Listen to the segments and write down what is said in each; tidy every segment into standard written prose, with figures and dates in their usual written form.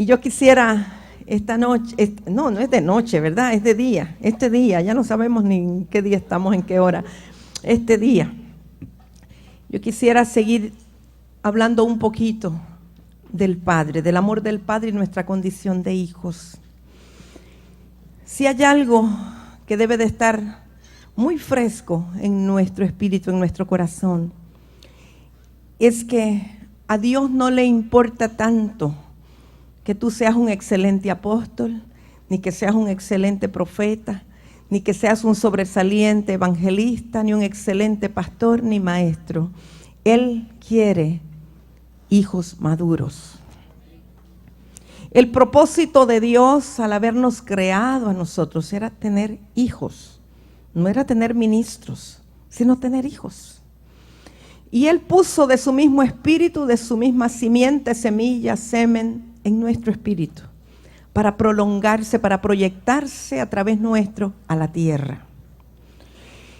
Y yo quisiera esta noche, no es de noche, ¿verdad? Es de día, este día, ya no sabemos ni en qué día estamos, en qué hora, este día. Yo quisiera seguir hablando un poquito del Padre, del amor del Padre y nuestra condición de hijos. Si hay algo que debe de estar muy fresco en nuestro espíritu, en nuestro corazón, es que a Dios no le importa tanto que tú seas un excelente apóstol, ni que seas un excelente profeta, ni que seas un sobresaliente evangelista, ni un excelente pastor, ni maestro. Él quiere hijos maduros. El propósito de Dios al habernos creado a nosotros era tener hijos. No era tener ministros, sino tener hijos. Y Él puso de su mismo espíritu, de su misma simiente, semilla, semen, en nuestro espíritu, para prolongarse, para proyectarse a través nuestro a la tierra.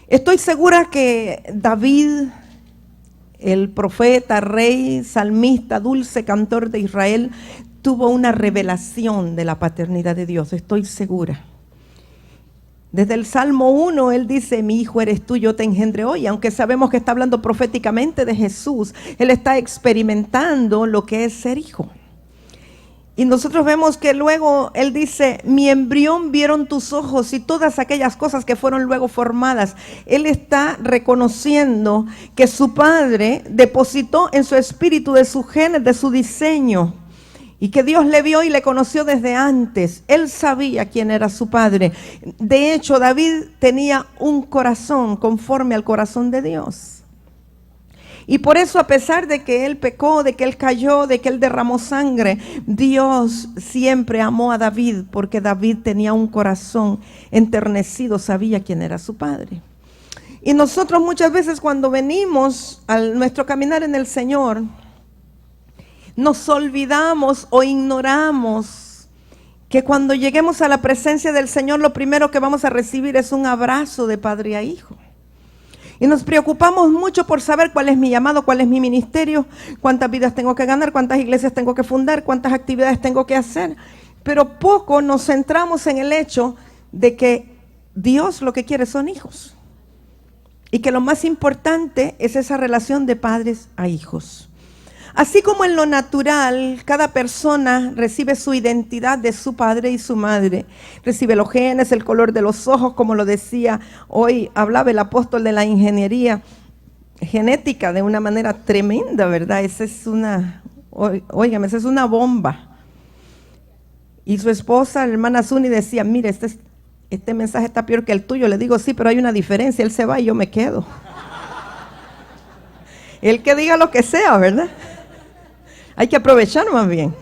Estoy segura que David, el profeta, rey, salmista, dulce cantor de Israel, tuvo una revelación de la paternidad de Dios, estoy segura. Desde el Salmo 1, él dice, mi hijo eres tú, yo te engendré hoy. Aunque sabemos que está hablando proféticamente de Jesús, él está experimentando lo que es ser hijo. Y nosotros vemos que luego él dice, mi embrión vieron tus ojos y todas aquellas cosas que fueron luego formadas. Él está reconociendo que su padre depositó en su espíritu, de sus genes, de su diseño, y que Dios le vio y le conoció desde antes. Él sabía quién era su padre. De hecho, David tenía un corazón conforme al corazón de Dios. Y por eso, a pesar de que él pecó, de que él cayó, de que él derramó sangre, Dios siempre amó a David, porque David tenía un corazón enternecido, sabía quién era su padre. Y nosotros muchas veces cuando venimos a nuestro caminar en el Señor, nos olvidamos o ignoramos que cuando lleguemos a la presencia del Señor, lo primero que vamos a recibir es un abrazo de padre a hijo. Y nos preocupamos mucho por saber cuál es mi llamado, cuál es mi ministerio, cuántas vidas tengo que ganar, cuántas iglesias tengo que fundar, cuántas actividades tengo que hacer. Pero poco nos centramos en el hecho de que Dios lo que quiere son hijos. Y que lo más importante es esa relación de padres a hijos. Así como en lo natural, cada persona recibe su identidad de su padre y su madre. Recibe los genes, el color de los ojos, como lo decía hoy, hablaba el apóstol de la ingeniería genética de una manera tremenda, ¿verdad? Esa es una bomba. Y su esposa, la hermana Zuni, decía, mire, este mensaje está peor que el tuyo. Le digo, sí, pero hay una diferencia, él se va y yo me quedo. Él que diga lo que sea, ¿verdad? Hay que aprovechar más bien.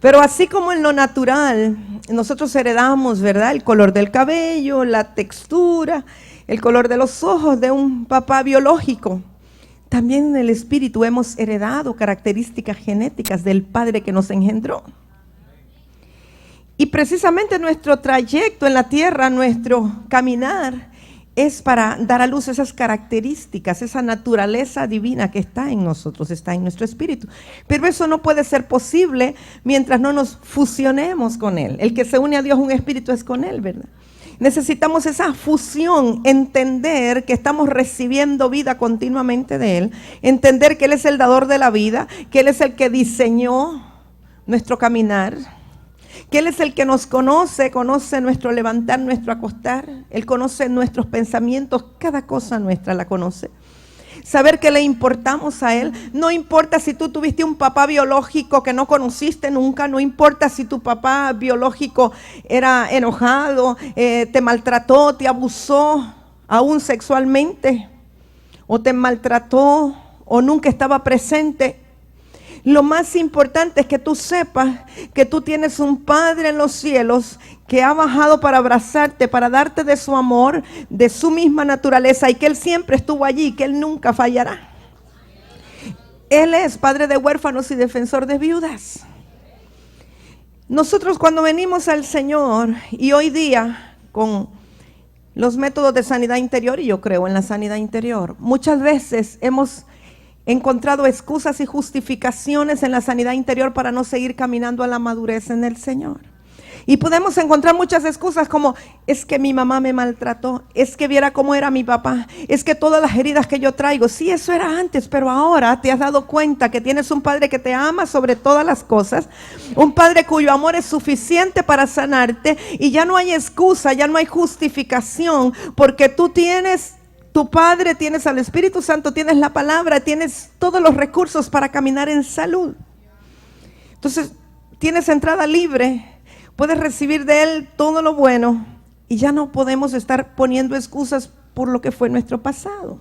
Pero así como en lo natural, nosotros heredamos, ¿verdad? El color del cabello, la textura, el color de los ojos de un papá biológico. También en el espíritu hemos heredado características genéticas del Padre que nos engendró. Y precisamente nuestro trayecto en la tierra, nuestro caminar, es para dar a luz esas características, esa naturaleza divina que está en nosotros, está en nuestro espíritu. Pero eso no puede ser posible mientras no nos fusionemos con Él. El que se une a Dios un espíritu es con Él, ¿verdad? Necesitamos esa fusión, entender que estamos recibiendo vida continuamente de Él, entender que Él es el dador de la vida, que Él es el que diseñó nuestro caminar, que Él es el que nos conoce nuestro levantar, nuestro acostar. Él conoce nuestros pensamientos, cada cosa nuestra la conoce. Saber que le importamos a Él. No importa si tú tuviste un papá biológico que no conociste nunca, no importa si tu papá biológico era enojado, te maltrató, te abusó, aún sexualmente, o te maltrató, o nunca estaba presente. Lo más importante es que tú sepas que tú tienes un Padre en los cielos que ha bajado para abrazarte, para darte de su amor, de su misma naturaleza, y que Él siempre estuvo allí, que Él nunca fallará. Él es Padre de huérfanos y defensor de viudas. Nosotros cuando venimos al Señor, y hoy día con los métodos de sanidad interior, y yo creo en la sanidad interior, muchas veces hemos He encontrado excusas y justificaciones en la sanidad interior para no seguir caminando a la madurez en el Señor. Y podemos encontrar muchas excusas como, es que mi mamá me maltrató, es que viera cómo era mi papá, es que todas las heridas que yo traigo, sí, eso era antes, pero ahora te has dado cuenta que tienes un Padre que te ama sobre todas las cosas, un Padre cuyo amor es suficiente para sanarte y ya no hay excusa, ya no hay justificación, porque tú tienes tu Padre, tienes al Espíritu Santo, tienes la palabra, tienes todos los recursos para caminar en salud. Entonces, tienes entrada libre. Puedes recibir de Él todo lo bueno y ya no podemos estar poniendo excusas por lo que fue nuestro pasado.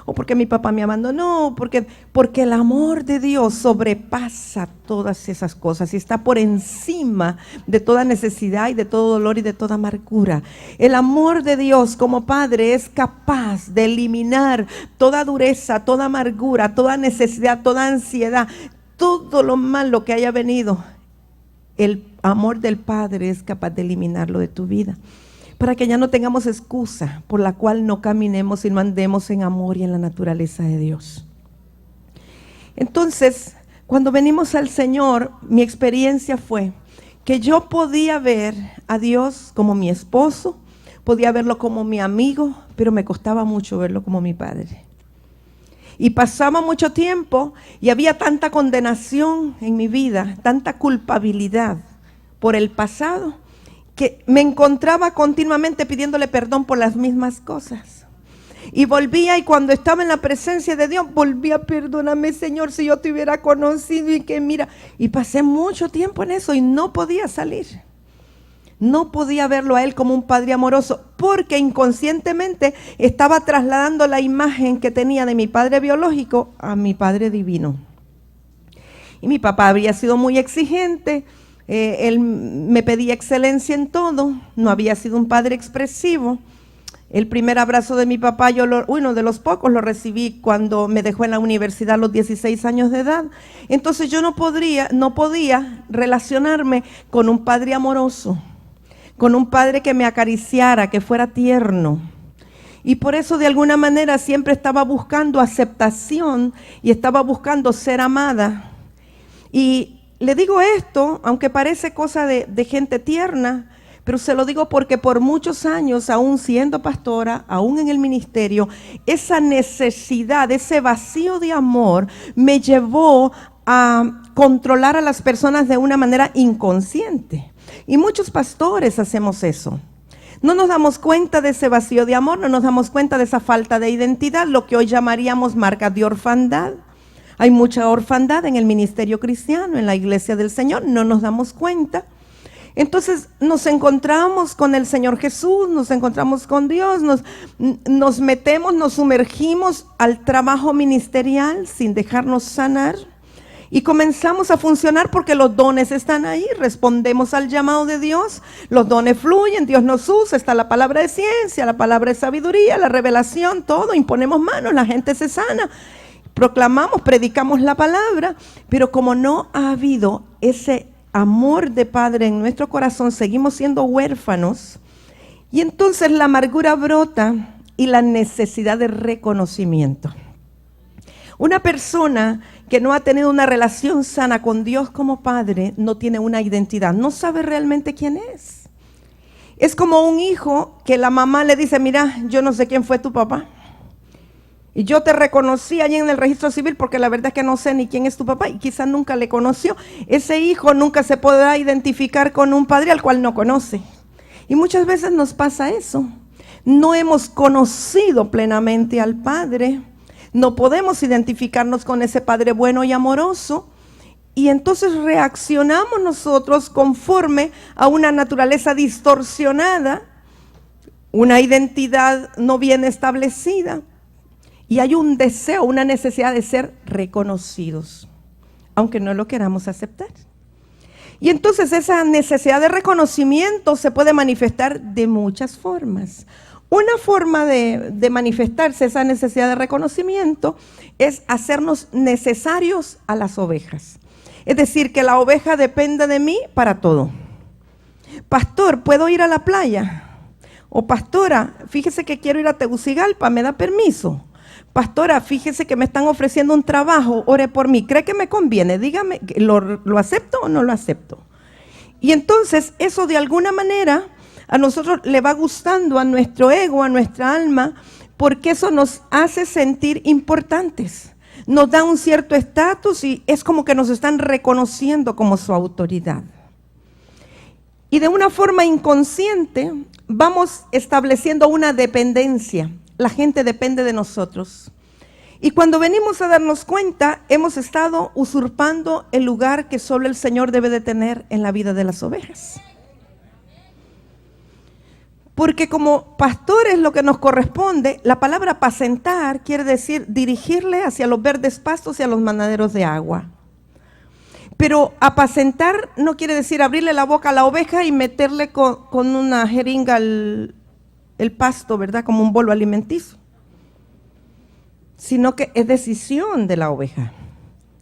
O porque mi papá me abandonó, porque el amor de Dios sobrepasa todas esas cosas y está por encima de toda necesidad y de todo dolor y de toda amargura. El amor de Dios como Padre es capaz de eliminar toda dureza, toda amargura, toda necesidad, toda ansiedad, todo lo malo que haya venido. El amor del Padre es capaz de eliminarlo de tu vida, para que ya no tengamos excusa por la cual no caminemos y no andemos en amor y en la naturaleza de Dios. Entonces, cuando venimos al Señor, mi experiencia fue que yo podía ver a Dios como mi esposo, podía verlo como mi amigo, pero me costaba mucho verlo como mi Padre. Y pasaba mucho tiempo y había tanta condenación en mi vida, tanta culpabilidad por el pasado, que me encontraba continuamente pidiéndole perdón por las mismas cosas. Y volvía, y cuando estaba en la presencia de Dios, volvía, perdóname Señor, si yo te hubiera conocido y que mira. Y pasé mucho tiempo en eso y no podía salir. No podía verlo a Él como un Padre amoroso, porque inconscientemente estaba trasladando la imagen que tenía de mi padre biológico a mi Padre divino. Y mi papá había sido muy exigente, él me pedía excelencia en todo, no había sido un padre expresivo. El primer abrazo de mi papá, uno de los pocos, lo recibí cuando me dejó en la universidad a los 16 años de edad. Entonces yo no podía relacionarme con un padre amoroso, con un padre que me acariciara, que fuera tierno. Y por eso de alguna manera siempre estaba buscando aceptación y estaba buscando ser amada. Y le digo esto, aunque parece cosa de gente tierna, pero se lo digo porque por muchos años, aún siendo pastora, aún en el ministerio, esa necesidad, ese vacío de amor me llevó a controlar a las personas de una manera inconsciente. Y muchos pastores hacemos eso. No nos damos cuenta de ese vacío de amor, no nos damos cuenta de esa falta de identidad, lo que hoy llamaríamos marca de orfandad. Hay mucha orfandad en el ministerio cristiano, en la iglesia del Señor, no nos damos cuenta. Entonces nos encontramos con el Señor Jesús, nos encontramos con Dios, nos metemos, nos sumergimos al trabajo ministerial sin dejarnos sanar. Y comenzamos a funcionar porque los dones están ahí, respondemos al llamado de Dios, los dones fluyen, Dios nos usa, está la palabra de ciencia, la palabra de sabiduría, la revelación, todo, imponemos manos, la gente se sana, proclamamos, predicamos la palabra, pero como no ha habido ese amor de Padre en nuestro corazón, seguimos siendo huérfanos y entonces la amargura brota y la necesidad de reconocimiento. Una persona que no ha tenido una relación sana con Dios como Padre no tiene una identidad, no sabe realmente quién es. Es como un hijo que la mamá le dice, mira, yo no sé quién fue tu papá. Y yo te reconocí allí en el registro civil porque la verdad es que no sé ni quién es tu papá y quizás nunca le conoció. Ese hijo nunca se podrá identificar con un padre al cual no conoce. Y muchas veces nos pasa eso. No hemos conocido plenamente al Padre. No podemos identificarnos con ese Padre bueno y amoroso y entonces reaccionamos nosotros conforme a una naturaleza distorsionada, una identidad no bien establecida y hay un deseo, una necesidad de ser reconocidos, aunque no lo queramos aceptar. Y entonces esa necesidad de reconocimiento se puede manifestar de muchas formas. Una forma de manifestarse esa necesidad de reconocimiento es hacernos necesarios a las ovejas. Es decir, que la oveja dependa de mí para todo. Pastor, ¿puedo ir a la playa? O pastora, fíjese que quiero ir a Tegucigalpa, ¿me da permiso? pastora, fíjese que me están ofreciendo un trabajo, ore por mí, ¿cree que me conviene? Dígame, ¿lo acepto o no lo acepto? Y entonces eso de alguna manera a nosotros le va gustando a nuestro ego, a nuestra alma, porque eso nos hace sentir importantes. Nos da un cierto estatus y es como que nos están reconociendo como su autoridad. Y de una forma inconsciente vamos estableciendo una dependencia. La gente depende de nosotros. Y cuando venimos a darnos cuenta, hemos estado usurpando el lugar que solo el Señor debe de tener en la vida de las ovejas. Porque como pastores lo que nos corresponde, la palabra apacentar quiere decir dirigirle hacia los verdes pastos y a los manaderos de agua. Pero apacentar no quiere decir abrirle la boca a la oveja y meterle con una jeringa el pasto, ¿verdad? Como un bolo alimenticio. Sino que es decisión de la oveja,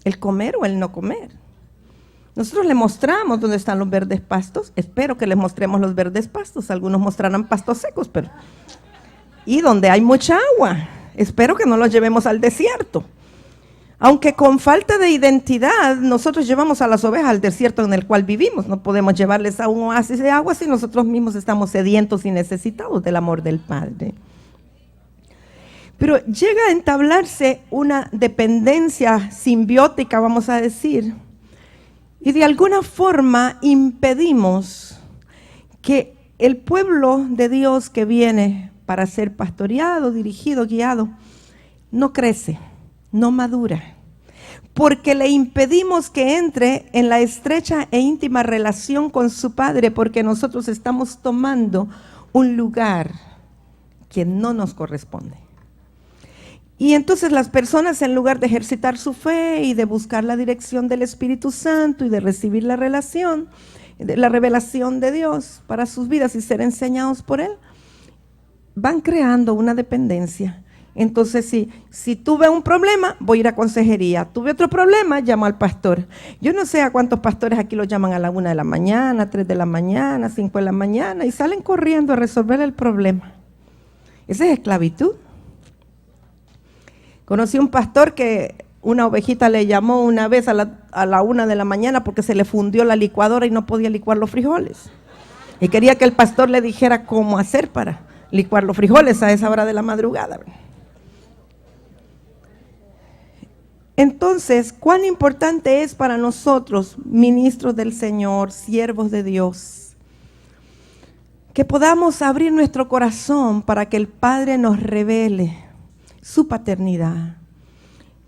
el comer o el no comer. Nosotros le mostramos dónde están los verdes pastos. Espero que les mostremos los verdes pastos. Algunos mostrarán pastos secos, pero y donde hay mucha agua. Espero que no los llevemos al desierto. Aunque con falta de identidad, nosotros llevamos a las ovejas al desierto en el cual vivimos. No podemos llevarles a un oasis de agua si nosotros mismos estamos sedientos y necesitados del amor del Padre. Pero llega a entablarse una dependencia simbiótica, vamos a decir, y de alguna forma impedimos que el pueblo de Dios que viene para ser pastoreado, dirigido, guiado, no crece, no madura, porque le impedimos que entre en la estrecha e íntima relación con su Padre, porque nosotros estamos tomando un lugar que no nos corresponde. Y entonces las personas, en lugar de ejercitar su fe y de buscar la dirección del Espíritu Santo y de recibir la revelación de Dios para sus vidas y ser enseñados por Él, van creando una dependencia. Entonces, si tuve un problema, voy a ir a consejería. Tuve otro problema, llamo al pastor. Yo no sé a cuántos pastores aquí los llaman a la 1 de la mañana, 3 de la mañana, 5 de la mañana y salen corriendo a resolver el problema. Esa es esclavitud. Conocí un pastor que una ovejita le llamó una vez a la 1 de la mañana porque se le fundió la licuadora y no podía licuar los frijoles. Y quería que el pastor le dijera cómo hacer para licuar los frijoles a esa hora de la madrugada. Entonces, ¿cuán importante es para nosotros, ministros del Señor, siervos de Dios, que podamos abrir nuestro corazón para que el Padre nos revele su paternidad,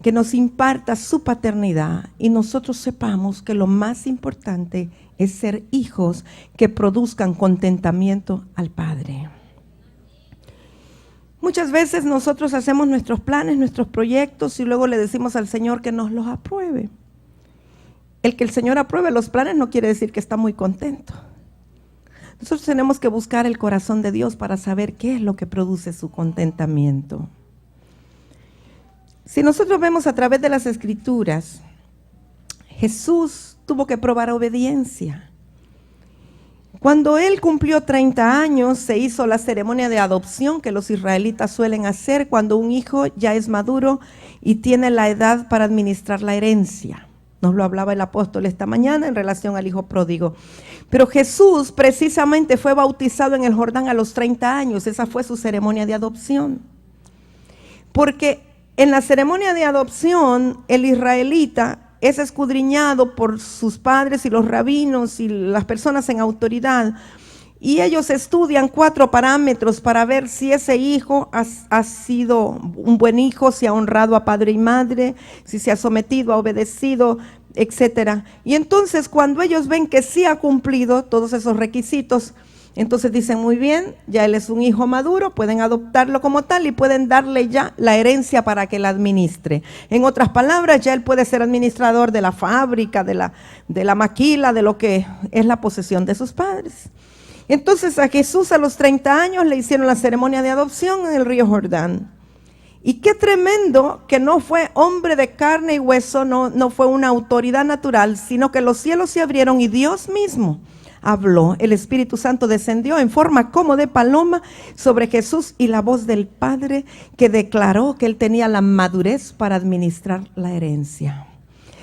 que nos imparta su paternidad y nosotros sepamos que lo más importante es ser hijos que produzcan contentamiento al Padre? Muchas veces nosotros hacemos nuestros planes, nuestros proyectos y luego le decimos al Señor que nos los apruebe. El que el Señor apruebe los planes no quiere decir que está muy contento. Nosotros tenemos que buscar el corazón de Dios para saber qué es lo que produce su contentamiento. Si nosotros vemos a través de las Escrituras, Jesús tuvo que probar obediencia. Cuando él cumplió 30 años, se hizo la ceremonia de adopción que los israelitas suelen hacer cuando un hijo ya es maduro y tiene la edad para administrar la herencia. Nos lo hablaba el apóstol esta mañana en relación al hijo pródigo. Pero Jesús precisamente fue bautizado en el Jordán a los 30 años. Esa fue su ceremonia de adopción. Porque en la ceremonia de adopción, el israelita es escudriñado por sus padres y los rabinos y las personas en autoridad. Y ellos estudian 4 parámetros para ver si ese hijo ha sido un buen hijo, si ha honrado a padre y madre, si se ha sometido, ha obedecido, etcétera. Y entonces cuando ellos ven que sí ha cumplido todos esos requisitos, entonces dicen, muy bien, ya él es un hijo maduro, pueden adoptarlo como tal y pueden darle ya la herencia para que la administre. En otras palabras, ya él puede ser administrador de la fábrica, de la maquila, de lo que es la posesión de sus padres. Entonces a Jesús a los 30 años le hicieron la ceremonia de adopción en el río Jordán. Y qué tremendo que no fue hombre de carne y hueso, no fue una autoridad natural, sino que los cielos se abrieron y Dios mismo habló. El Espíritu Santo descendió en forma como de paloma sobre Jesús y la voz del Padre que declaró que él tenía la madurez para administrar la herencia.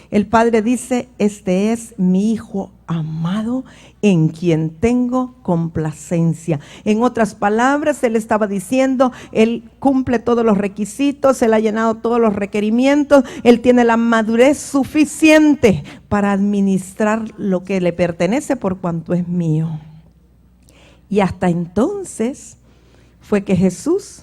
El Padre dice: este es mi Hijo amado en quien tengo complacencia. En otras palabras, él estaba diciendo, él cumple todos los requisitos, él ha llenado todos los requerimientos, él tiene la madurez suficiente para administrar lo que le pertenece por cuanto es mío. Y hasta entonces fue que Jesús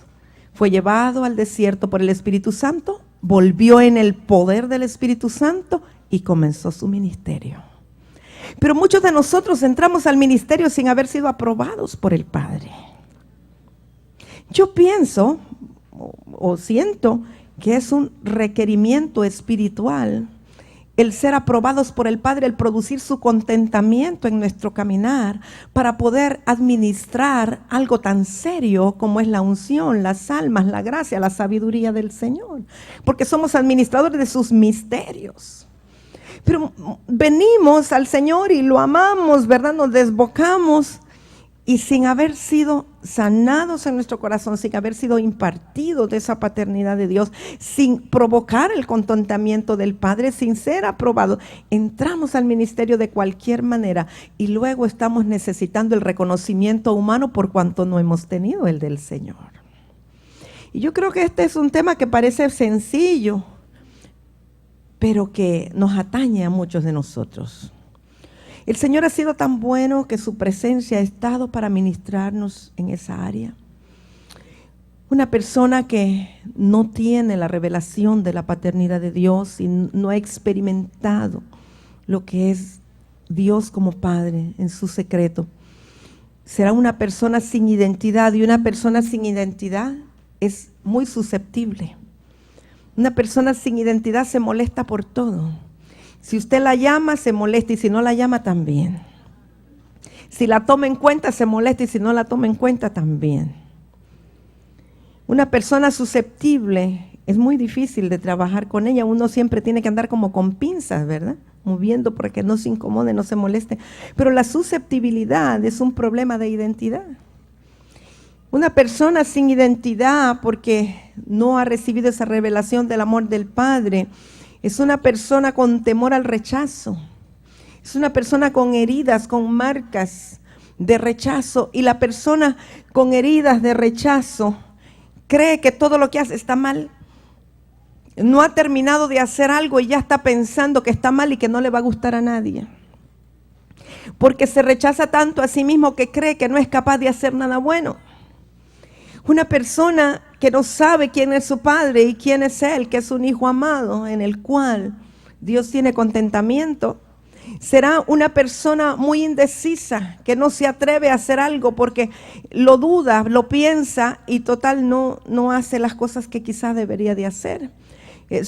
fue llevado al desierto por el Espíritu Santo, volvió en el poder del Espíritu Santo y comenzó su ministerio. Pero muchos de nosotros entramos al ministerio sin haber sido aprobados por el Padre. Yo pienso o siento que es un requerimiento espiritual el ser aprobados por el Padre, el producir su contentamiento en nuestro caminar para poder administrar algo tan serio como es la unción, las almas, la gracia, la sabiduría del Señor. Porque somos administradores de sus misterios. Pero venimos al Señor y lo amamos, ¿verdad? Nos desbocamos y sin haber sido sanados en nuestro corazón, sin haber sido impartidos de esa paternidad de Dios, sin provocar el contentamiento del Padre, sin ser aprobados, entramos al ministerio de cualquier manera y luego estamos necesitando el reconocimiento humano por cuanto no hemos tenido el del Señor. Y yo creo que este es un tema que parece sencillo, pero que nos atañe a muchos de nosotros. El Señor ha sido tan bueno que su presencia ha estado para ministrarnos en esa área. Una persona que no tiene la revelación de la paternidad de Dios y no ha experimentado lo que es Dios como Padre en su secreto, será una persona sin identidad, y una persona sin identidad es muy susceptible. Una persona sin identidad se molesta por todo. Si usted la llama, se molesta, y si no la llama, también. Si la toma en cuenta, se molesta, y si no la toma en cuenta, también. Una persona susceptible es muy difícil de trabajar con ella. Uno siempre tiene que andar como con pinzas, ¿verdad? Moviendo para que no se incomode, no se moleste. Pero la susceptibilidad es un problema de identidad. Una persona sin identidad, porque no ha recibido esa revelación del amor del Padre, es una persona con temor al rechazo. Es una persona con heridas, con marcas de rechazo. Y la persona con heridas de rechazo cree que todo lo que hace está mal. No ha terminado de hacer algo y ya está pensando que está mal y que no le va a gustar a nadie. Porque se rechaza tanto a sí mismo que cree que no es capaz de hacer nada bueno. Una persona que no sabe quién es su Padre y quién es Él, que es un Hijo amado en el cual Dios tiene contentamiento, será una persona muy indecisa, que no se atreve a hacer algo porque lo duda, lo piensa y total no hace las cosas que quizás debería de hacer.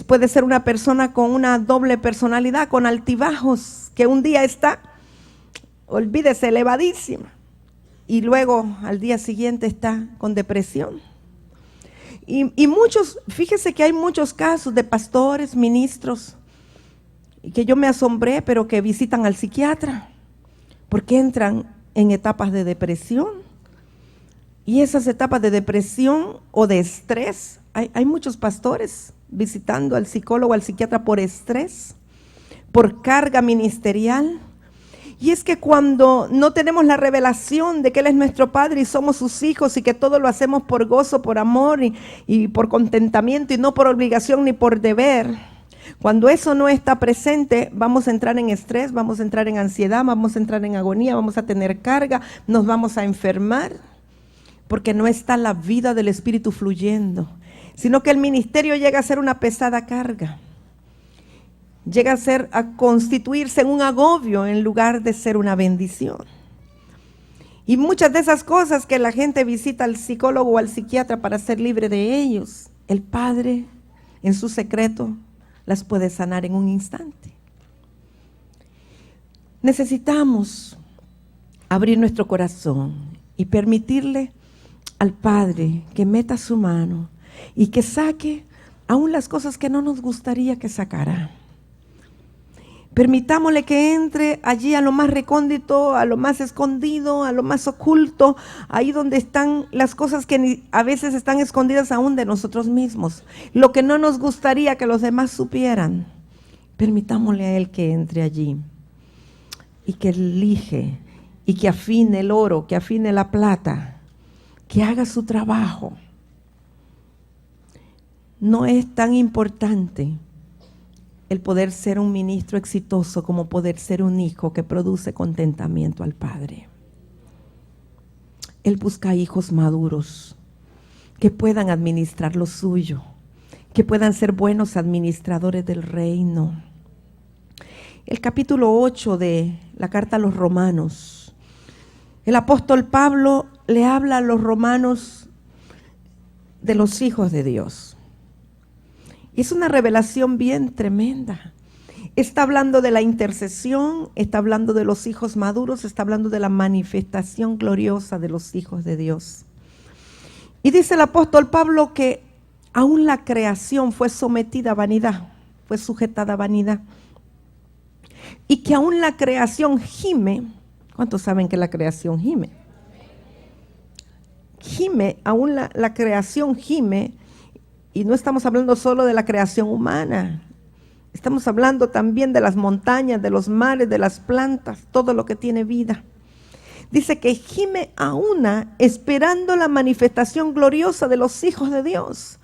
Puede ser una persona con una doble personalidad, con altibajos, que un día está, olvídese, elevadísima. Y luego al día siguiente está con depresión. Y muchos, fíjese que hay muchos casos de pastores, ministros, que yo me asombré, pero que visitan al psiquiatra, porque entran en etapas de depresión. Y esas etapas de depresión o de estrés, hay muchos pastores visitando al psicólogo, al psiquiatra por estrés, por carga ministerial. Y es que cuando no tenemos la revelación de que Él es nuestro Padre y somos sus hijos y que todo lo hacemos por gozo, por amor y por contentamiento y no por obligación ni por deber, cuando eso no está presente, vamos a entrar en estrés, vamos a entrar en ansiedad, vamos a entrar en agonía, vamos a tener carga, nos vamos a enfermar, porque no está la vida del Espíritu fluyendo, sino que el ministerio llega a ser una pesada carga. Llega a constituirse en un agobio en lugar de ser una bendición. Y muchas de esas cosas que la gente visita al psicólogo o al psiquiatra para ser libre de ellos, el Padre en su secreto las puede sanar en un instante. Necesitamos abrir nuestro corazón y permitirle al Padre que meta su mano y que saque aún las cosas que no nos gustaría que sacara. Permitámosle que entre allí a lo más recóndito, a lo más escondido, a lo más oculto, ahí donde están las cosas que a veces están escondidas aún de nosotros mismos. Lo que no nos gustaría que los demás supieran. Permitámosle a Él que entre allí y que elige y que afine el oro, que afine la plata, que haga su trabajo. No es tan importante el poder ser un ministro exitoso como poder ser un hijo que produce contentamiento al Padre. Él busca hijos maduros que puedan administrar lo suyo, que puedan ser buenos administradores del reino. El capítulo 8 de la carta a los Romanos, el apóstol Pablo le habla a los romanos de los hijos de Dios. Y es una revelación bien tremenda. Está hablando de la intercesión, está hablando de los hijos maduros, está hablando de la manifestación gloriosa de los hijos de Dios. Y dice el apóstol Pablo que aún la creación fue sometida a vanidad, fue sujetada a vanidad. Y que aún la creación gime. ¿Cuántos saben que la creación gime? Gime, aún la creación gime. Y no estamos hablando solo de la creación humana, estamos hablando también de las montañas, de los mares, de las plantas, todo lo que tiene vida. Dice que gime a una esperando la manifestación gloriosa de los hijos de Dios.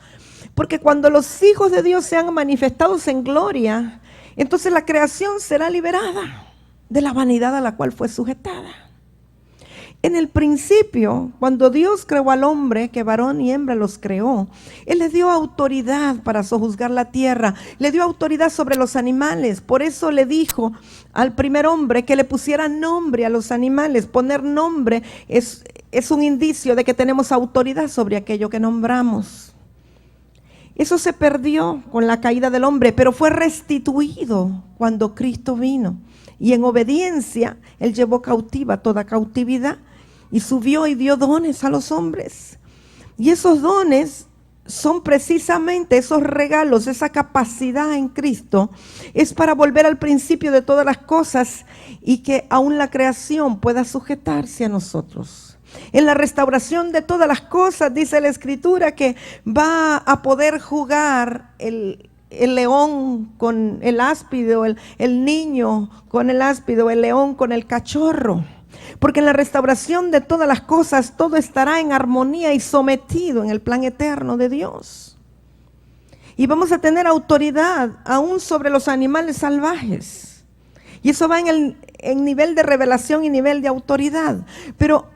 Porque cuando los hijos de Dios sean manifestados en gloria, entonces la creación será liberada de la vanidad a la cual fue sujetada. En el principio, cuando Dios creó al hombre, que varón y hembra los creó, Él le dio autoridad para sojuzgar la tierra, le dio autoridad sobre los animales. Por eso le dijo al primer hombre que le pusiera nombre a los animales. Poner nombre es un indicio de que tenemos autoridad sobre aquello que nombramos. Eso se perdió con la caída del hombre, pero fue restituido cuando Cristo vino. Y en obediencia, Él llevó cautiva toda cautividad y subió y dio dones a los hombres. Y esos dones son precisamente esos regalos, esa capacidad en Cristo, es para volver al principio de todas las cosas y que aún la creación pueda sujetarse a nosotros. En la restauración de todas las cosas, dice la Escritura, que va a poder jugar el león con el áspido, el niño con el áspido, el león con el cachorro. Porque en la restauración de todas las cosas, todo estará en armonía y sometido en el plan eterno de Dios. Y vamos a tener autoridad aún sobre los animales salvajes. Y eso va en nivel de revelación y nivel de autoridad. Pero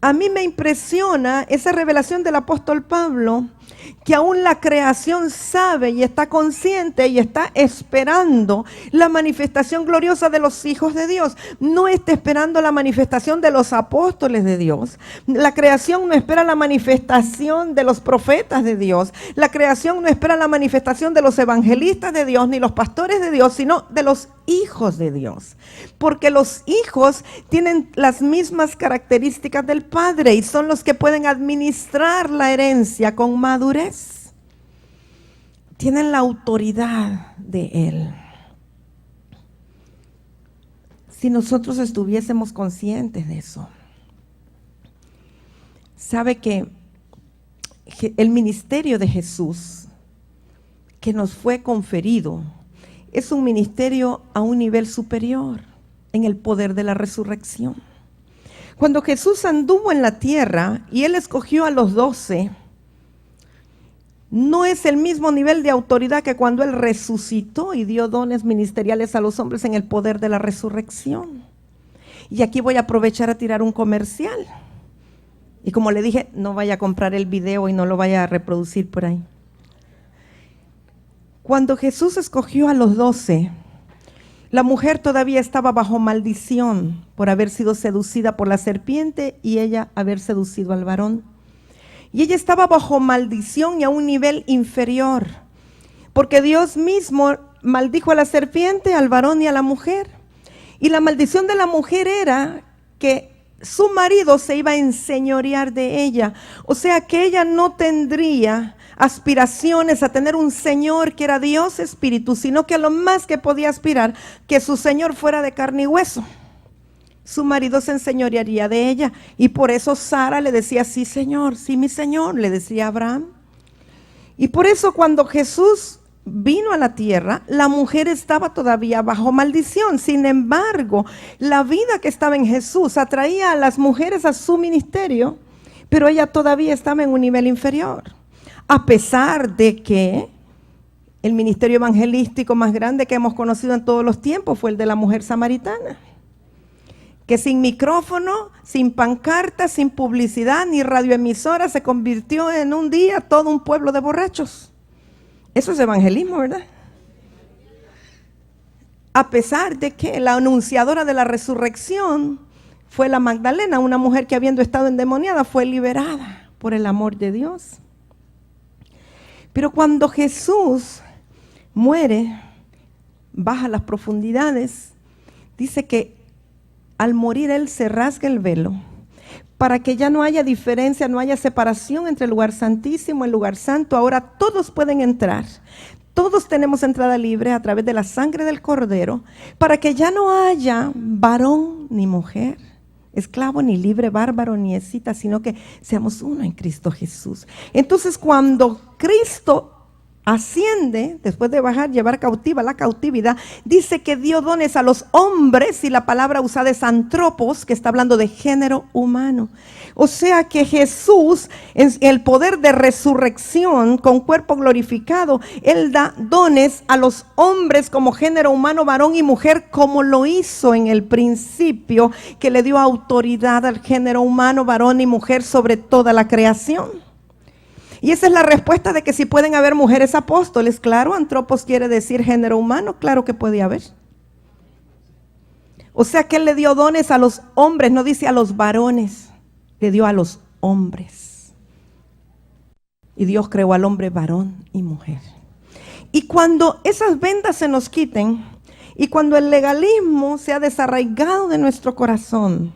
a mí me impresiona esa revelación del apóstol Pablo, que aún la creación sabe y está consciente y está esperando la manifestación gloriosa de los hijos de Dios. No está esperando la manifestación de los apóstoles de Dios. La creación no espera la manifestación de los profetas de Dios. La creación no espera la manifestación de los evangelistas de Dios, ni los pastores de Dios, sino de los hijos de Dios. Porque los hijos tienen las mismas características del Padre y son los que pueden administrar la herencia con madurez. Tienen la autoridad de Él. Si nosotros estuviésemos conscientes de eso, sabe que el ministerio de Jesús que nos fue conferido es un ministerio a un nivel superior en el poder de la resurrección. Cuando Jesús anduvo en la tierra y Él escogió a los 12, no es el mismo nivel de autoridad que cuando Él resucitó y dio dones ministeriales a los hombres en el poder de la resurrección. Y aquí voy a aprovechar a tirar un comercial. Y como le dije, no vaya a comprar el video y no lo vaya a reproducir por ahí. Cuando Jesús escogió a los 12, la mujer todavía estaba bajo maldición por haber sido seducida por la serpiente y ella haber seducido al varón. Y ella estaba bajo maldición y a un nivel inferior, porque Dios mismo maldijo a la serpiente, al varón y a la mujer. Y la maldición de la mujer era que su marido se iba a enseñorear de ella, o sea que ella no tendría aspiraciones a tener un Señor que era Dios Espíritu, sino que a lo más que podía aspirar, que su Señor fuera de carne y hueso. Su marido se enseñorearía de ella, y por eso Sara le decía, sí Señor, sí mi Señor, le decía a Abraham. Y por eso cuando Jesús vino a la tierra, la mujer estaba todavía bajo maldición. Sin embargo, la vida que estaba en Jesús atraía a las mujeres a su ministerio, pero ella todavía estaba en un nivel inferior. A pesar de que el ministerio evangelístico más grande que hemos conocido en todos los tiempos fue el de la mujer samaritana, que sin micrófono, sin pancarta, sin publicidad ni radioemisora se convirtió en un día todo un pueblo de borrachos. Eso es evangelismo, ¿verdad? A pesar de que la anunciadora de la resurrección fue la Magdalena, una mujer que habiendo estado endemoniada fue liberada por el amor de Dios. Pero cuando Jesús muere, baja a las profundidades, dice que al morir Él se rasga el velo para que ya no haya diferencia, no haya separación entre el lugar santísimo y el lugar santo. Ahora todos pueden entrar, todos tenemos entrada libre a través de la sangre del Cordero, para que ya no haya varón ni mujer, esclavo ni libre, bárbaro ni escita, sino que seamos uno en Cristo Jesús. Entonces cuando Cristo asciende, después de bajar, llevar cautiva la cautividad, dice que dio dones a los hombres, y la palabra usada es antropos, que está hablando de género humano. O sea que Jesús, en el poder de resurrección con cuerpo glorificado, Él da dones a los hombres como género humano, varón y mujer, como lo hizo en el principio, que le dio autoridad al género humano, varón y mujer sobre toda la creación. Y esa es la respuesta de que si pueden haber mujeres apóstoles. Claro, antropos quiere decir género humano, claro que puede haber. O sea que Él le dio dones a los hombres, no dice a los varones, le dio a los hombres. Y Dios creó al hombre varón y mujer. Y cuando esas vendas se nos quiten, y cuando el legalismo se ha desarraigado de nuestro corazón,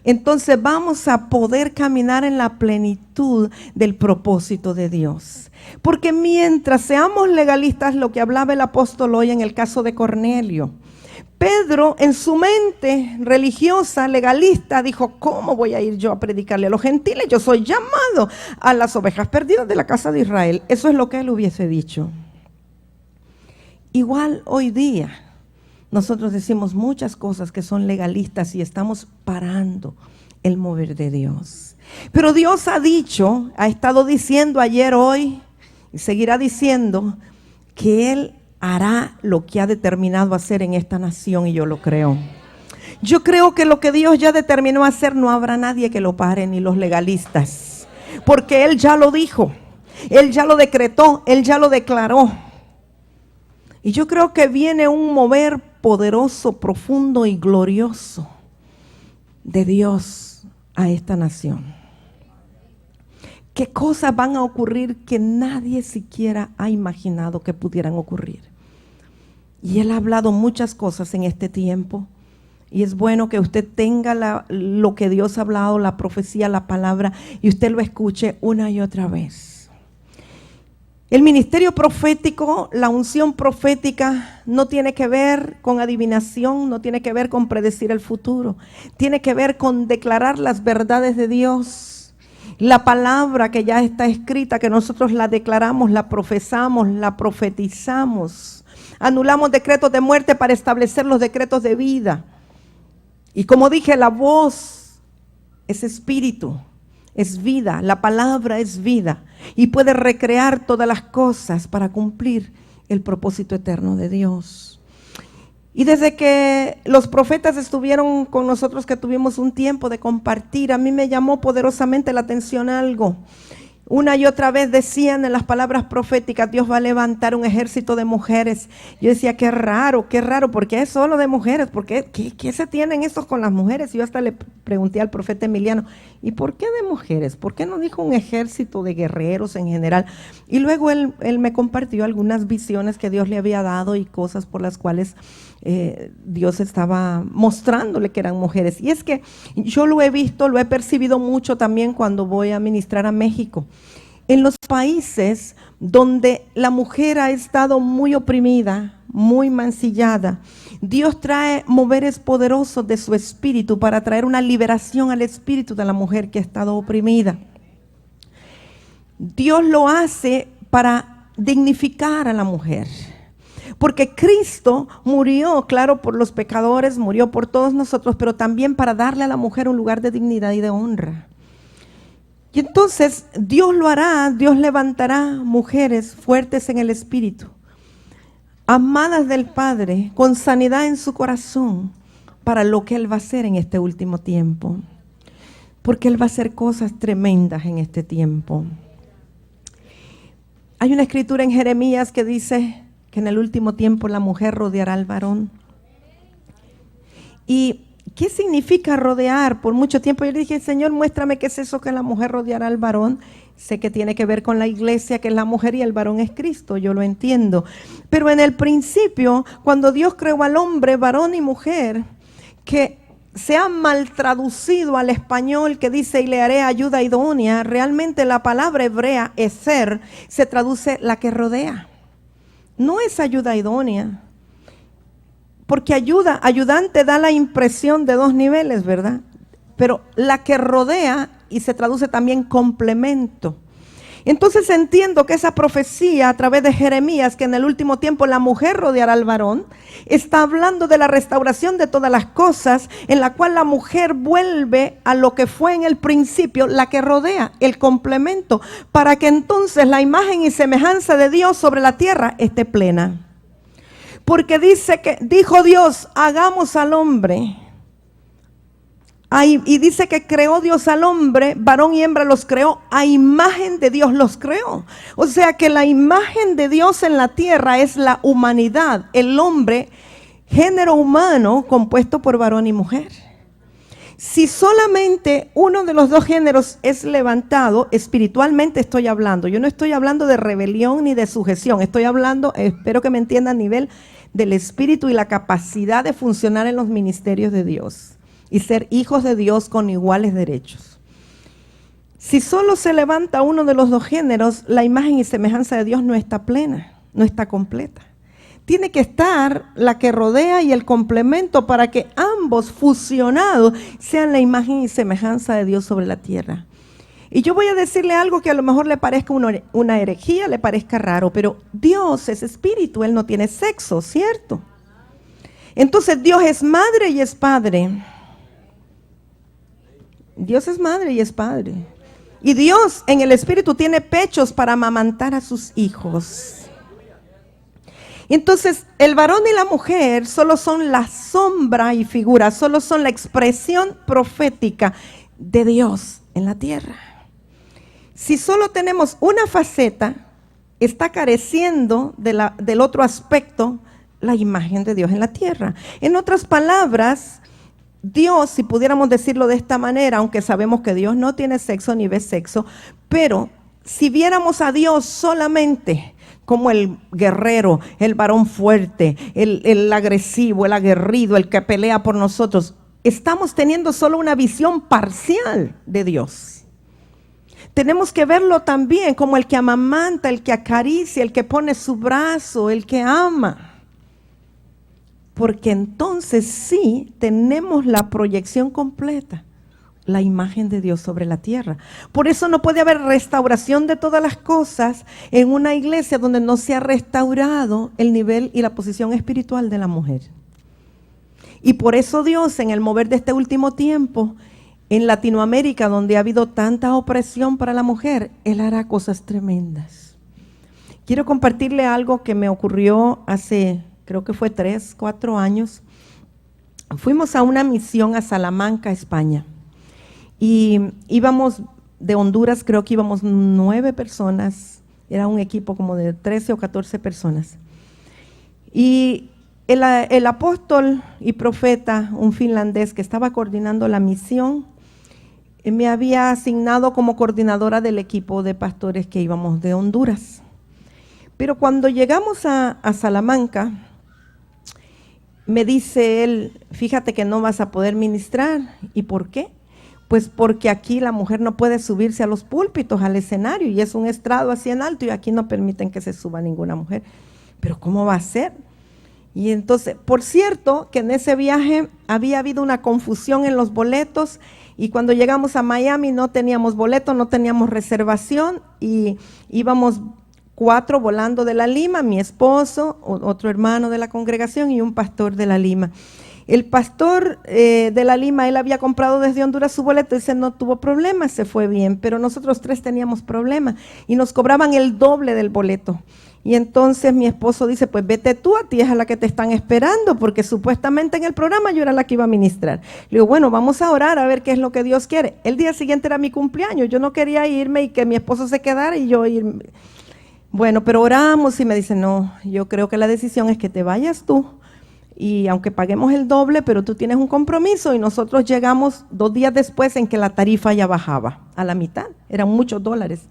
entonces vamos a poder caminar en la plenitud del propósito de Dios. Porque mientras seamos legalistas, lo que hablaba el apóstol hoy en el caso de Cornelio, Pedro en su mente religiosa, legalista, dijo, ¿cómo voy a ir yo a predicarle a los gentiles? Yo soy llamado a las ovejas perdidas de la casa de Israel. Eso es lo que él hubiese dicho. Igual hoy día, nosotros decimos muchas cosas que son legalistas y estamos parando el mover de Dios. Pero Dios ha dicho, ha estado diciendo ayer, hoy y seguirá diciendo que Él hará lo que ha determinado hacer en esta nación, y yo lo creo. Yo creo que lo que Dios ya determinó hacer no habrá nadie que lo pare, ni los legalistas, porque Él ya lo dijo, Él ya lo decretó, Él ya lo declaró. Y yo creo que viene un mover poderoso, profundo y glorioso de Dios a esta nación. ¿Qué cosas van a ocurrir que nadie siquiera ha imaginado que pudieran ocurrir? Y Él ha hablado muchas cosas en este tiempo. Y es bueno que usted tenga lo que Dios ha hablado, la profecía, la palabra, y usted lo escuche una y otra vez. El ministerio profético, la unción profética, no tiene que ver con adivinación, no tiene que ver con predecir el futuro. Tiene que ver con declarar las verdades de Dios. La palabra que ya está escrita, que nosotros la declaramos, la profesamos, la profetizamos. Anulamos decretos de muerte para establecer los decretos de vida. Y como dije, la voz es espíritu, es vida, la palabra es vida y puede recrear todas las cosas para cumplir el propósito eterno de Dios. Y desde que los profetas estuvieron con nosotros, que tuvimos un tiempo de compartir, a mí me llamó poderosamente la atención algo. Una y otra vez decían en las palabras proféticas, Dios va a levantar un ejército de mujeres. Yo decía, qué raro, porque es solo de mujeres. ¿Por qué? ¿Qué se tienen estos con las mujeres? Y yo hasta le pregunté al profeta Emiliano, ¿y por qué de mujeres? ¿Por qué no dijo un ejército de guerreros en general? Y luego él me compartió algunas visiones que Dios le había dado y cosas por las cuales Dios estaba mostrándole que eran mujeres. Y es que yo lo he visto, lo he percibido mucho también cuando voy a ministrar a México. en los países donde la mujer ha estado muy oprimida, muy mancillada, Dios trae moveres poderosos de su espíritu para traer una liberación al espíritu de la mujer que ha estado oprimida. Dios lo hace para dignificar a la mujer. Porque Cristo murió, claro, por los pecadores, murió por todos nosotros, pero también para darle a la mujer un lugar de dignidad y de honra. Y entonces Dios lo hará, Dios levantará mujeres fuertes en el espíritu, amadas del Padre, con sanidad en su corazón, para lo que Él va a hacer en este último tiempo. Porque Él va a hacer cosas tremendas en este tiempo. Hay una escritura en Jeremías que dice que en el último tiempo la mujer rodeará al varón. ¿Y qué significa rodear? Por mucho tiempo yo le dije, Señor, muéstrame qué es eso que la mujer rodeará al varón. Sé que tiene que ver con la iglesia, que es la mujer y el varón es Cristo, yo lo entiendo. Pero en el principio, cuando Dios creó al hombre, varón y mujer, que se ha mal traducido al español que dice y le haré ayuda idónea, realmente la palabra hebrea, eser, se traduce la que rodea. No es ayuda idónea, porque ayudante da la impresión de dos niveles, ¿verdad? Pero la que rodea, y se traduce también complemento. Entonces entiendo que esa profecía a través de Jeremías, que en el último tiempo la mujer rodeará al varón, está hablando de la restauración de todas las cosas, en la cual la mujer vuelve a lo que fue en el principio, la que rodea, el complemento, para que entonces la imagen y semejanza de Dios sobre la tierra esté plena. Porque dijo Dios, hagamos al hombre. Y dice que creó Dios al hombre, varón y hembra los creó, a imagen de Dios los creó. O sea que la imagen de Dios en la tierra es la humanidad, el hombre, género humano compuesto por varón y mujer. Si solamente uno de los dos géneros es levantado, espiritualmente estoy hablando, yo no estoy hablando de rebelión ni de sujeción, estoy hablando, espero que me entiendan, a nivel del espíritu y la capacidad de funcionar en los ministerios de Dios y ser hijos de Dios con iguales derechos. Si solo se levanta uno de los dos géneros, la imagen y semejanza de Dios no está plena, no está completa. Tiene que estar la que rodea y el complemento para que ambos fusionados sean la imagen y semejanza de Dios sobre la tierra. Y yo voy a decirle algo que a lo mejor le parezca una herejía, le parezca raro, pero Dios es espíritu, Él no tiene sexo, ¿cierto? Entonces Dios es madre y es padre. Dios es madre y es padre. Y Dios en el espíritu tiene pechos para amamantar a sus hijos. Entonces el varón y la mujer solo son la sombra y figura, solo son la expresión profética de Dios en la tierra. Si solo tenemos una faceta, está careciendo del otro aspecto, la imagen de Dios en la tierra. En otras palabras, Dios, si pudiéramos decirlo de esta manera, aunque sabemos que Dios no tiene sexo ni ve sexo, pero si viéramos a Dios solamente como el guerrero, el varón fuerte, el agresivo, el aguerrido, el que pelea por nosotros, estamos teniendo solo una visión parcial de Dios. Tenemos que verlo también como el que amamanta, el que acaricia, el que pone su brazo, el que ama. Porque entonces sí tenemos la proyección completa, la imagen de Dios sobre la tierra. Por eso no puede haber restauración de todas las cosas en una iglesia donde no se ha restaurado el nivel y la posición espiritual de la mujer. Y por eso Dios, en el mover de este último tiempo, en Latinoamérica, donde ha habido tanta opresión para la mujer, Él hará cosas tremendas. Quiero compartirle algo que me ocurrió hace, creo que fue 3, 4 años. Fuimos a una misión a Salamanca, España. Y íbamos de Honduras, creo que íbamos 9 personas. Era un equipo como de 13 o 14 personas. Y el apóstol y profeta, un finlandés que estaba coordinando la misión, me había asignado como coordinadora del equipo de pastores que íbamos de Honduras. Pero cuando llegamos a Salamanca, me dice él, fíjate que no vas a poder ministrar. ¿Y por qué? Pues porque aquí la mujer no puede subirse a los púlpitos, al escenario, y es un estrado así en alto, y aquí no permiten que se suba ninguna mujer. Pero ¿cómo va a ser? Y entonces, por cierto, que en ese viaje había habido una confusión en los boletos, y cuando llegamos a Miami no teníamos boleto, no teníamos reservación, y íbamos 4 volando de La Lima, mi esposo, otro hermano de la congregación y un pastor de La Lima. El pastor de La Lima, él había comprado desde Honduras su boleto, ese no tuvo problemas, se fue bien, pero nosotros 3 teníamos problemas y nos cobraban el doble del boleto. Y entonces mi esposo dice, pues vete tú, a ti es a la que te están esperando, porque supuestamente en el programa yo era la que iba a ministrar. Le digo, bueno, vamos a orar a ver qué es lo que Dios quiere. El día siguiente era mi cumpleaños, yo no quería irme y que mi esposo se quedara y yo irme. Bueno, pero oramos y me dice, no, yo creo que la decisión es que te vayas tú, y aunque paguemos el doble, pero tú tienes un compromiso, y nosotros llegamos 2 días después en que la tarifa ya bajaba a la mitad, eran muchos dólares.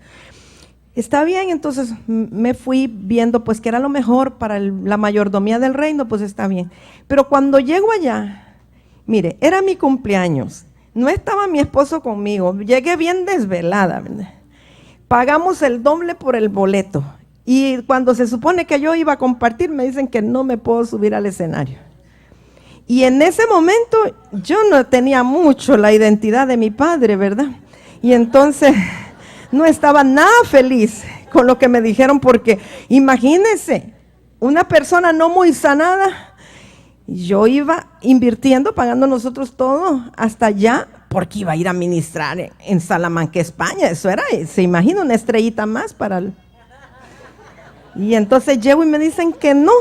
Está bien, entonces me fui viendo pues que era lo mejor para la mayordomía del reino, pues está bien. Pero cuando llego allá, mire, era mi cumpleaños, no estaba mi esposo conmigo, llegué bien desvelada, ¿verdad? Pagamos el doble por el boleto, y cuando se supone que yo iba a compartir, me dicen que no me puedo subir al escenario. Y en ese momento yo no tenía mucho la identidad de mi padre, ¿verdad? Y entonces no estaba nada feliz con lo que me dijeron, porque imagínense, una persona no muy sanada, yo iba invirtiendo, pagando nosotros todo hasta allá, porque iba a ir a ministrar en Salamanca, España. Eso era, se imagina, una estrellita más para el... Y entonces llego y me dicen que no.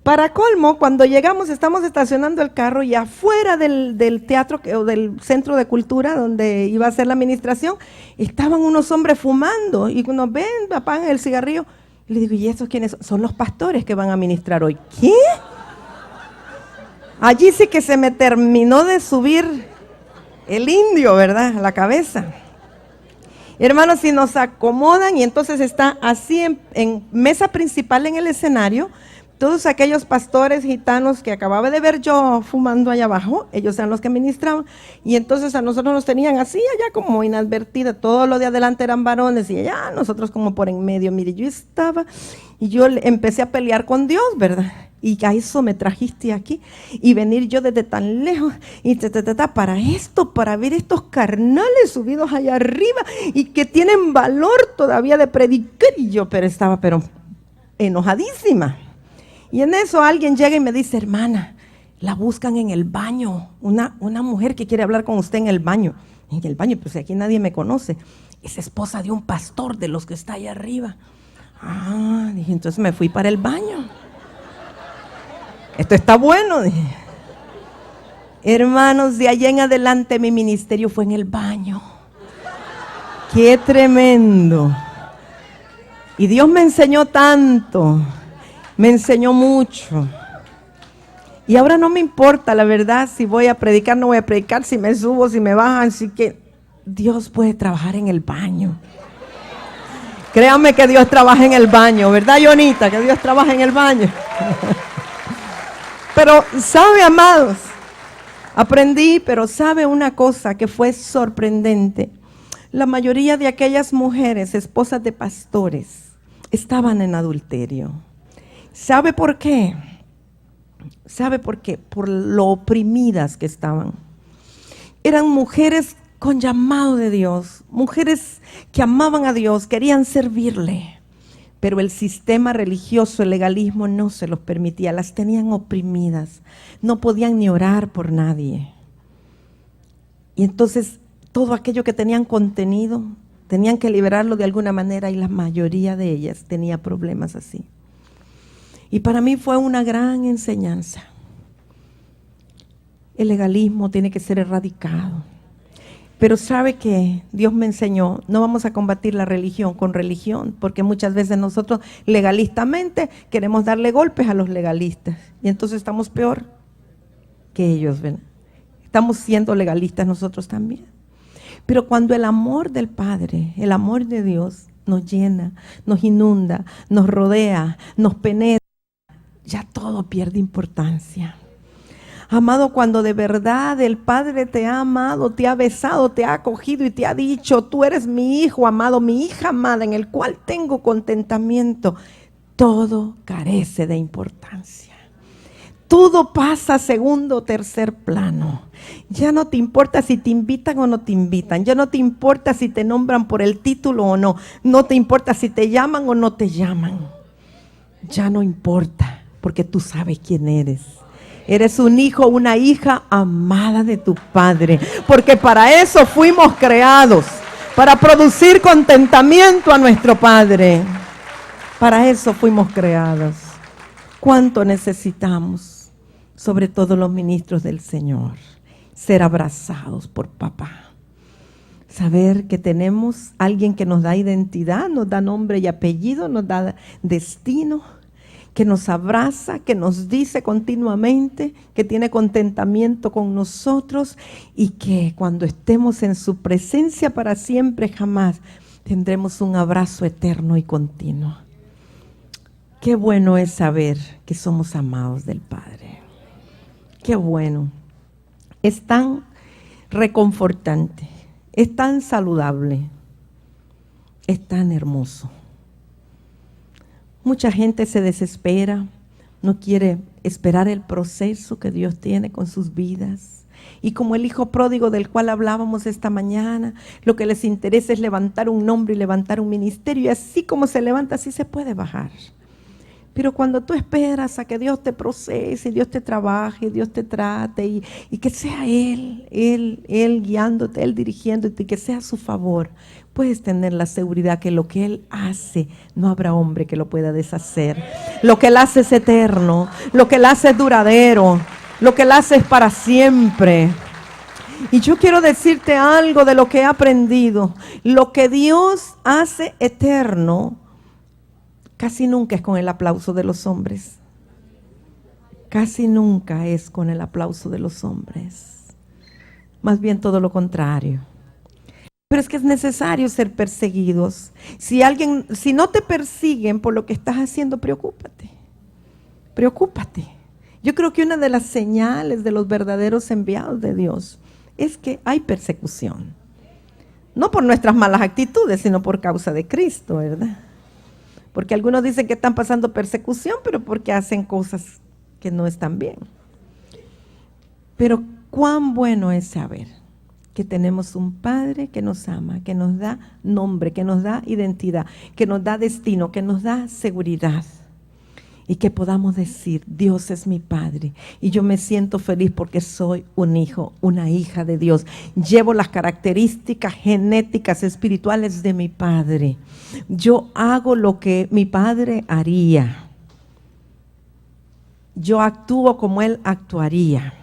Para colmo, cuando llegamos, estamos estacionando el carro, y afuera del teatro o del centro de cultura donde iba a ser la administración, estaban unos hombres fumando, y nos ven, apagan el cigarrillo. Y le digo, ¿y esos quiénes son? Son los pastores que van a ministrar hoy. ¿Qué? Allí sí que se me terminó de subir el indio, ¿verdad?, a la cabeza. Hermanos, si nos acomodan, y entonces está así en mesa principal en el escenario, todos aquellos pastores gitanos que acababa de ver yo fumando allá abajo, ellos eran los que ministraban, y entonces a nosotros nos tenían así allá como inadvertida, todo lo de adelante eran varones, y allá nosotros como por en medio. Mire, yo estaba, y yo empecé a pelear con Dios, ¿verdad? Y a eso me trajiste aquí, y venir yo desde tan lejos, y para esto, para ver estos carnales subidos allá arriba, y que tienen valor todavía de predicar, y yo estaba enojadísima. Y en eso alguien llega y me dice, hermana, la buscan en el baño, una mujer que quiere hablar con usted en el baño. En el baño, pues aquí nadie me conoce. Es esposa de un pastor de los que está allá arriba. Ah, dije, entonces me fui para el baño. Esto está bueno, dije. Hermanos, de allá en adelante mi ministerio fue en el baño. ¡Qué tremendo! Y Dios me enseñó tanto, me enseñó mucho. Y ahora no me importa, la verdad, si voy a predicar, no voy a predicar, si me subo, si me bajan, así que Dios puede trabajar en el baño. Créanme que Dios trabaja en el baño, ¿verdad, Jonita? Que Dios trabaja en el baño. Pero, ¿sabe, amados? Aprendí, pero ¿sabe una cosa que fue sorprendente? La mayoría de aquellas mujeres, esposas de pastores, estaban en adulterio. ¿Sabe por qué? ¿Sabe por qué? Por lo oprimidas que estaban. Eran mujeres con llamado de Dios, mujeres que amaban a Dios, querían servirle. Pero el sistema religioso, el legalismo no se los permitía, las tenían oprimidas, no podían ni orar por nadie. Y entonces todo aquello que tenían contenido, tenían que liberarlo de alguna manera, y la mayoría de ellas tenía problemas así. Y para mí fue una gran enseñanza. El legalismo tiene que ser erradicado. Pero sabe que Dios me enseñó, no vamos a combatir la religión con religión, porque muchas veces nosotros legalistamente queremos darle golpes a los legalistas, y entonces estamos peor que ellos, ¿ven? Estamos siendo legalistas nosotros también. Pero cuando el amor del Padre, el amor de Dios nos llena, nos inunda, nos rodea, nos penetra, ya todo pierde importancia. Amado, cuando de verdad el Padre te ha amado, te ha besado, te ha acogido y te ha dicho, tú eres mi hijo amado, mi hija amada, en el cual tengo contentamiento, todo carece de importancia. Todo pasa a segundo o tercer plano. Ya no te importa si te invitan o no te invitan. Ya no te importa si te nombran por el título o no. No te importa si te llaman o no te llaman. Ya no importa, porque tú sabes quién eres. Eres un hijo, una hija amada de tu Padre. Porque para eso fuimos creados. Para producir contentamiento a nuestro Padre. Para eso fuimos creados. ¿Cuánto necesitamos, sobre todo los ministros del Señor, ser abrazados por papá? Saber que tenemos alguien que nos da identidad, nos da nombre y apellido, nos da destino, que nos abraza, que nos dice continuamente que tiene contentamiento con nosotros y que cuando estemos en su presencia para siempre jamás tendremos un abrazo eterno y continuo. Qué bueno es saber que somos amados del Padre. Qué bueno. Es tan reconfortante, es tan saludable, es tan hermoso. Mucha gente se desespera, no quiere esperar el proceso que Dios tiene con sus vidas. Y como el hijo pródigo del cual hablábamos esta mañana, lo que les interesa es levantar un nombre y levantar un ministerio. Y así como se levanta, así se puede bajar. Pero cuando tú esperas a que Dios te procese, Dios te trabaje, Dios te trate y que sea Él guiándote, Él dirigiéndote y que sea a su favor, puedes tener la seguridad que lo que Él hace, no habrá hombre que lo pueda deshacer. Lo que Él hace es eterno, lo que Él hace es duradero, lo que Él hace es para siempre. Y yo quiero decirte algo de lo que he aprendido. Lo que Dios hace eterno, casi nunca es con el aplauso de los hombres. Casi nunca es con el aplauso de los hombres. Más bien todo lo contrario. Pero es que es necesario ser perseguidos. Si no te persiguen por lo que estás haciendo, preocúpate. Preocúpate. Yo creo que una de las señales de los verdaderos enviados de Dios es que hay persecución. No por nuestras malas actitudes, sino por causa de Cristo, ¿verdad? Porque algunos dicen que están pasando persecución, pero porque hacen cosas que no están bien. Pero cuán bueno es saber que tenemos un Padre que nos ama, que nos da nombre, que nos da identidad, que nos da destino, que nos da seguridad. Y que podamos decir, Dios es mi Padre y yo me siento feliz porque soy un hijo, una hija de Dios. Llevo las características genéticas espirituales de mi Padre. Yo hago lo que mi Padre haría. Yo actúo como Él actuaría.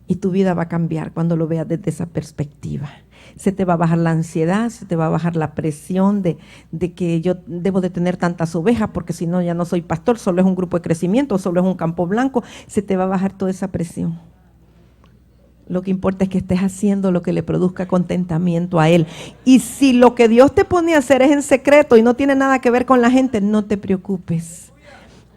Y tu vida va a cambiar cuando lo veas desde esa perspectiva. Se te va a bajar la ansiedad, se te va a bajar la presión de que yo debo de tener tantas ovejas porque si no ya no soy pastor, solo es un grupo de crecimiento, solo es un campo blanco. Se te va a bajar toda esa presión. Lo que importa es que estés haciendo lo que le produzca contentamiento a Él. Y si lo que Dios te pone a hacer es en secreto y no tiene nada que ver con la gente, no te preocupes.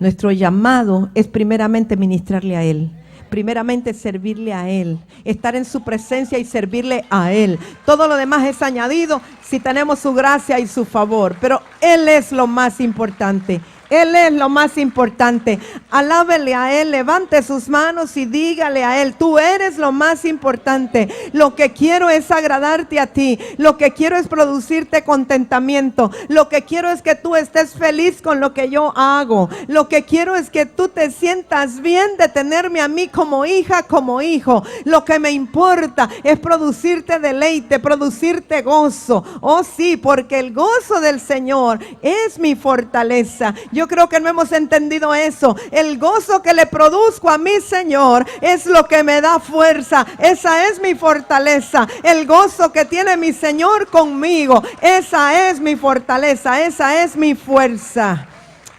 Nuestro llamado es primeramente ministrarle a Él. Primeramente servirle a Él, estar en su presencia y servirle a Él. Todo lo demás es añadido si tenemos su gracia y su favor, pero Él es lo más importante. Él es lo más importante. Alábele a Él, levante sus manos y dígale a Él, tú eres lo más importante. Lo que quiero es agradarte a ti. Lo que quiero es producirte contentamiento. Lo que quiero es que tú estés feliz con lo que yo hago. Lo que quiero es que tú te sientas bien de tenerme a mí como hija, como hijo. Lo que me importa es producirte deleite, producirte gozo. Oh sí, porque el gozo del Señor es mi fortaleza. Yo creo que no hemos entendido eso. El gozo que le produzco a mi Señor es lo que me da fuerza. Esa es mi fortaleza. El gozo que tiene mi Señor conmigo. Esa es mi fortaleza. Esa es mi fuerza.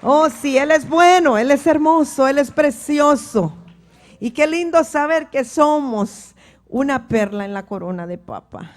Oh, sí, Él es bueno, Él es hermoso, Él es precioso. Y qué lindo saber que somos una perla en la corona de Papá.